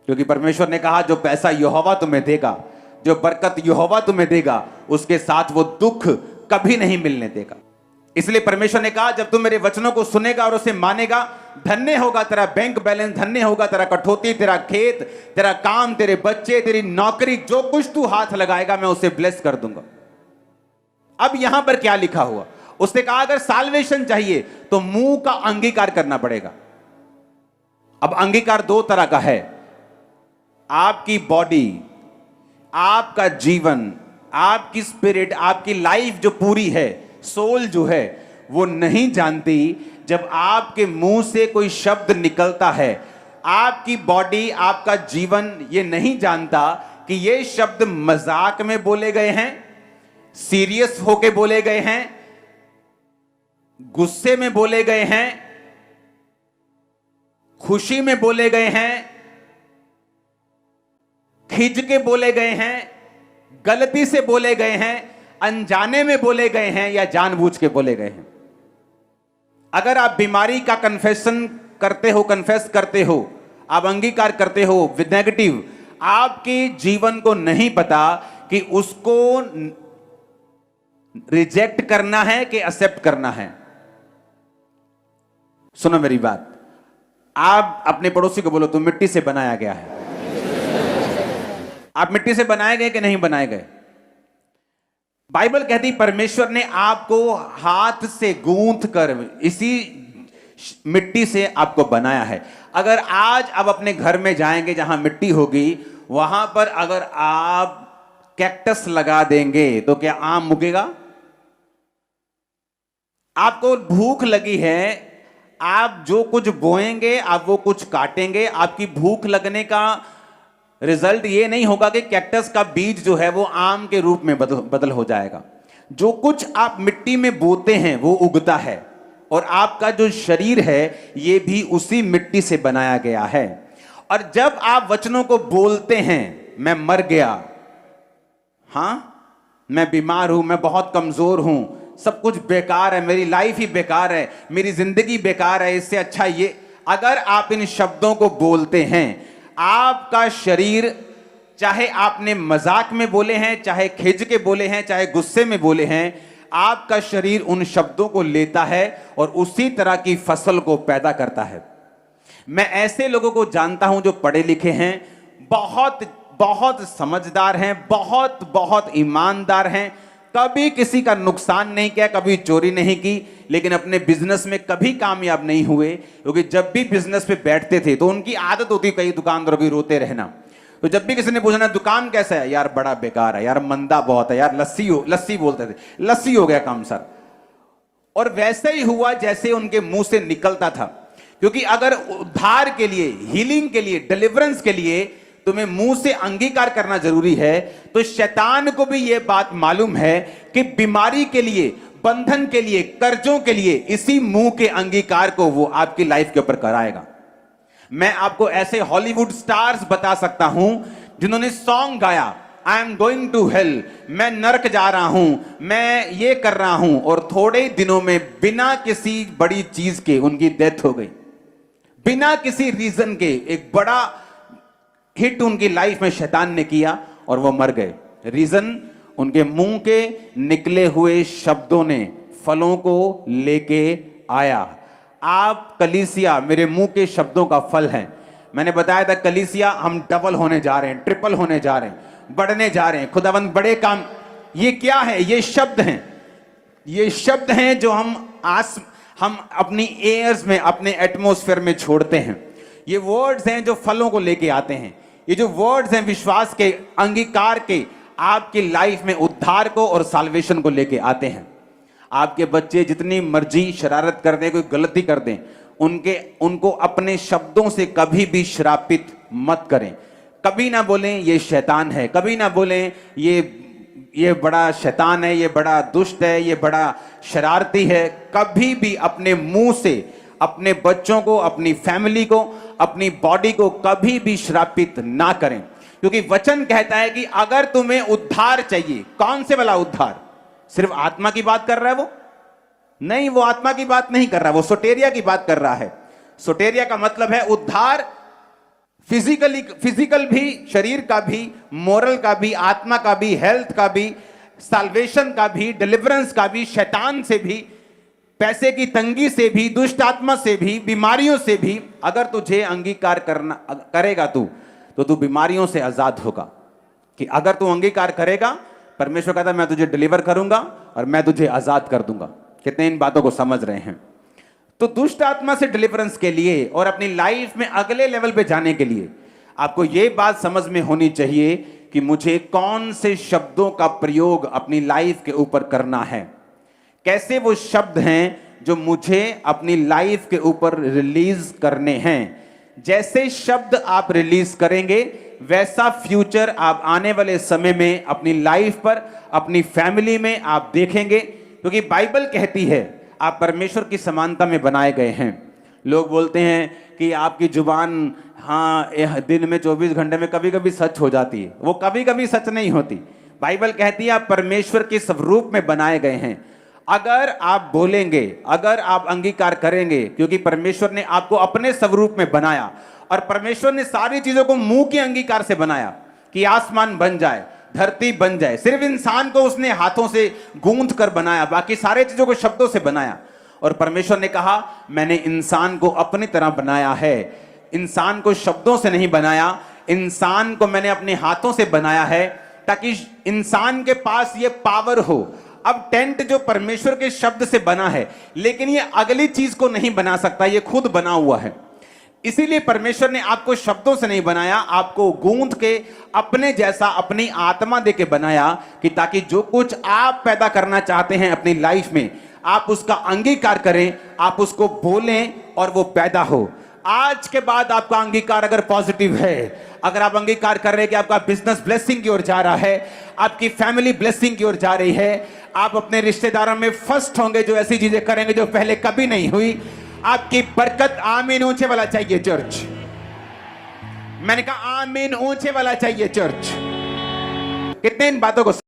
क्योंकि परमेश्वर ने कहा जो पैसा यहोवा तुम्हें देगा, जो बरकत यहोवा तुम्हें देगा, उसके साथ वो दुख कभी नहीं मिलने देगा। इसलिए परमेश्वर ने कहा जब तुम मेरे वचनों को सुनेगा और उसे मानेगा, धन्य होगा तेरा बैंक बैलेंस, धन्य होगा तेरा कठौती, तेरा खेत, तेरा काम, तेरे बच्चे, तेरी नौकरी, जो कुछ तू हाथ लगाएगा मैं उसे ब्लेस कर दूंगा। अब यहां पर क्या लिखा हुआ? उसने कहा अगर साल्वेशन चाहिए तो मुंह का अंगीकार करना पड़ेगा। अब अंगीकार दो तरह का है। आपकी बॉडी, आपका जीवन, आपकी स्पिरिट, आपकी लाइफ जो पूरी है, सोल जो है, वो नहीं जानती जब आपके मुंह से कोई शब्द निकलता है। आपकी बॉडी, आपका जीवन ये नहीं जानता कि ये शब्द मजाक में बोले गए हैं, सीरियस होके बोले गए हैं, गुस्से में बोले गए हैं, खुशी में बोले गए हैं, खिंच के बोले गए हैं, गलती से बोले गए हैं, अनजाने में बोले गए हैं या जानबूझ के बोले गए हैं। अगर आप बीमारी का कन्फेशन करते हो, कन्फेस करते हो, आप अंगीकार करते हो विद नेगेटिव, आपके जीवन को नहीं पता कि उसको रिजेक्ट करना है कि एक्सेप्ट करना है। सुनो मेरी बात, आप अपने पड़ोसी को बोलो तुम मिट्टी से बनाया गया है। आप मिट्टी से बनाए गए कि नहीं बनाए गए? बाइबल कहती परमेश्वर ने आपको हाथ से गूंथ कर इसी मिट्टी से आपको बनाया है। अगर आज आप अपने घर में जाएंगे जहां मिट्टी होगी, वहां पर अगर आप कैक्टस लगा देंगे तो क्या आम उगेगा? आपको भूख लगी है, आप जो कुछ बोएंगे आप वो कुछ काटेंगे। आपकी भूख लगने का रिजल्ट ये नहीं होगा कि कैक्टस का बीज जो है वो आम के रूप में बदल हो जाएगा। जो कुछ आप मिट्टी में बोते हैं वो उगता है, और आपका जो शरीर है ये भी उसी मिट्टी से बनाया गया है। और जब आप वचनों को बोलते हैं, मैं मर गया, हां मैं बीमार हूं, मैं बहुत कमजोर हूं, सब कुछ बेकार है, मेरी लाइफ ही बेकार है, मेरी जिंदगी बेकार है, इससे अच्छा ये, अगर आप इन शब्दों को बोलते हैं, आपका शरीर, चाहे आपने मजाक में बोले हैं, चाहे खिंच के बोले हैं, चाहे गुस्से में बोले हैं, आपका शरीर उन शब्दों को लेता है और उसी तरह की फसल को पैदा करता है। मैं ऐसे लोगों को जानता हूं जो पढ़े लिखे हैं, बहुत बहुत समझदार हैं, बहुत बहुत ईमानदार हैं, कभी किसी का नुकसान नहीं किया, कभी चोरी नहीं की, लेकिन अपने बिजनेस में कभी कामयाब नहीं हुए। क्योंकि जब भी बिजनेस पे बैठते थे तो उनकी आदत होती कई दुकानदारों की रोते रहना। तो जब भी किसी ने पूछना दुकान कैसा है, यार बड़ा बेकार है, यार मंदा बहुत है, यार लस्सी बोलते थे, लस्सी हो गया काम सर। और वैसे ही हुआ जैसे उनके मुंह से निकलता था। क्योंकि अगर उद्धार के लिए, हीलिंग के लिए, डिलीवरेंस के लिए तुम्हें मुंह से अंगीकार करना जरूरी है, तो शैतान को भी यह बात मालूम है कि बीमारी के लिए, बंधन के लिए, कर्जों के लिए इसी मुंह के अंगीकार को वो आपकी लाइफ के ऊपर कराएगा। मैं आपको ऐसे हॉलीवुड स्टार्स बता सकता हूं जिन्होंने सॉन्ग गाया, I am going to hell, मैं नरक जा रहा हूं, मैं ये कर रहा हूं, और थोड़े दिनों में बिना किसी बड़ी चीज के उनकी डेथ हो गई। बिना किसी रीजन के एक बड़ा हिट उनकी लाइफ में शैतान ने किया और वो मर गए। रीजन, उनके मुंह के निकले हुए शब्दों ने फलों को लेके आया। आप कलीसिया मेरे मुंह के शब्दों का फल हैं। मैंने बताया था कलीसिया हम डबल होने जा रहे हैं, ट्रिपल होने जा रहे हैं, बढ़ने जा रहे हैं, खुदावंद बड़े काम। ये क्या है? ये शब्द हैं, ये शब्द हैं जो हम अपनी एयर्स में, अपने एटमॉस्फेयर में छोड़ते हैं। ये वर्ड्स हैं जो फलों को लेके आते हैं। ये जो वर्ड्स हैं विश्वास के, अंगीकार के, आपकी लाइफ में उद्धार को और साल्वेशन को लेके आते हैं। आपके बच्चे जितनी मर्जी शरारत कर दें, कोई गलती कर दें, उनको अपने शब्दों से कभी भी श्रापित मत करें। कभी ना बोलें ये शैतान है, कभी ना बोलें ये बड़ा शैतान है, ये बड़ा दुष्ट है, ये बड़ा शरारती है। कभी भी अपने मुंह से अपने बच्चों को, अपनी फैमिली को, अपनी बॉडी को कभी भी श्रापित ना करें। क्योंकि वचन कहता है कि अगर तुम्हें उद्धार चाहिए, कौन से वाला उद्धार? सिर्फ आत्मा की बात कर रहा है वो? नहीं, वो आत्मा की बात नहीं कर रहा, वो सोटेरिया की बात कर रहा है। सोटेरिया का मतलब है उद्धार फिजिकल भी, शरीर का भी, मोरल का भी, आत्मा का भी, हेल्थ का भी, साल्वेशन का भी, डिलीवरेंस का भी, शैतान से भी, पैसे की तंगी से भी, दुष्ट आत्मा से भी, बीमारियों से भी। अगर तुझे अंगीकार करेगा तो तू बीमारियों से आजाद होगा। कि अगर तू अंगीकार करेगा, परमेश्वर कहता है मैं तुझे डिलीवर करूंगा और मैं तुझे आजाद कर दूंगा। कितने इन बातों को समझ रहे हैं? तो दुष्ट आत्मा से डिलीवरेंस के लिए और अपनी लाइफ में अगले लेवल पे जाने के लिए आपको यह बात समझ में होनी चाहिए कि मुझे कौन से शब्दों का प्रयोग अपनी लाइफ के ऊपर करना है, कैसे वो शब्द हैं जो मुझे अपनी लाइफ के ऊपर रिलीज करने हैं। जैसे शब्द आप रिलीज करेंगे वैसा फ्यूचर आप आने वाले समय में अपनी लाइफ पर, अपनी फैमिली में आप देखेंगे। क्योंकि बाइबल कहती है आप परमेश्वर की समानता में बनाए गए हैं। लोग बोलते हैं कि आपकी जुबान दिन में 24 घंटे में कभी कभी सच हो जाती है। वो कभी कभी सच नहीं होती। बाइबल कहती है आप परमेश्वर के स्वरूप में बनाए गए हैं। अगर आप बोलेंगे, अगर आप अंगीकार करेंगे, क्योंकि परमेश्वर ने आपको अपने स्वरूप में बनाया और परमेश्वर ने सारी चीजों को मुंह के अंगीकार से बनाया कि आसमान बन जाए, धरती बन जाए। सिर्फ इंसान को उसने हाथों से गूंथ कर बनाया, बाकी सारे चीजों को शब्दों से बनाया। और परमेश्वर ने कहा मैंने इंसान को अपनी तरह बनाया है, इंसान को शब्दों से नहीं बनाया, इंसान को मैंने अपने हाथों से बनाया है ताकि इंसान के पास ये पावर हो। अब टेंट जो परमेश्वर के शब्द से बना है, लेकिन ये अगली चीज को नहीं बना सकता, ये खुद बना हुआ है। इसीलिए परमेश्वर ने आपको शब्दों से नहीं बनाया, आपको गूंथ के अपने जैसा अपनी आत्मा देके बनाया कि ताकि जो कुछ आप पैदा करना चाहते हैं अपनी लाइफ में, आप उसका अंगीकार करें, आप उसको बोलें और वो पैदा हो। आज के बाद आपका अंगीकार अगर पॉजिटिव है, अगर आप अंगीकार कर रहे हैं कि आपका बिजनेस ब्लेसिंग की ओर जा रहा है, आपकी फैमिली ब्लेसिंग की ओर जा रही है, आप अपने रिश्तेदारों में फर्स्ट होंगे, जो ऐसी चीजें करेंगे जो पहले कभी नहीं हुई, आपकी बरकत, आमीन ऊंचे वाला चाहिए चर्च। मैंने कहा आमीन ऊंचे वाला चाहिए चर्च। कितने इन बातों को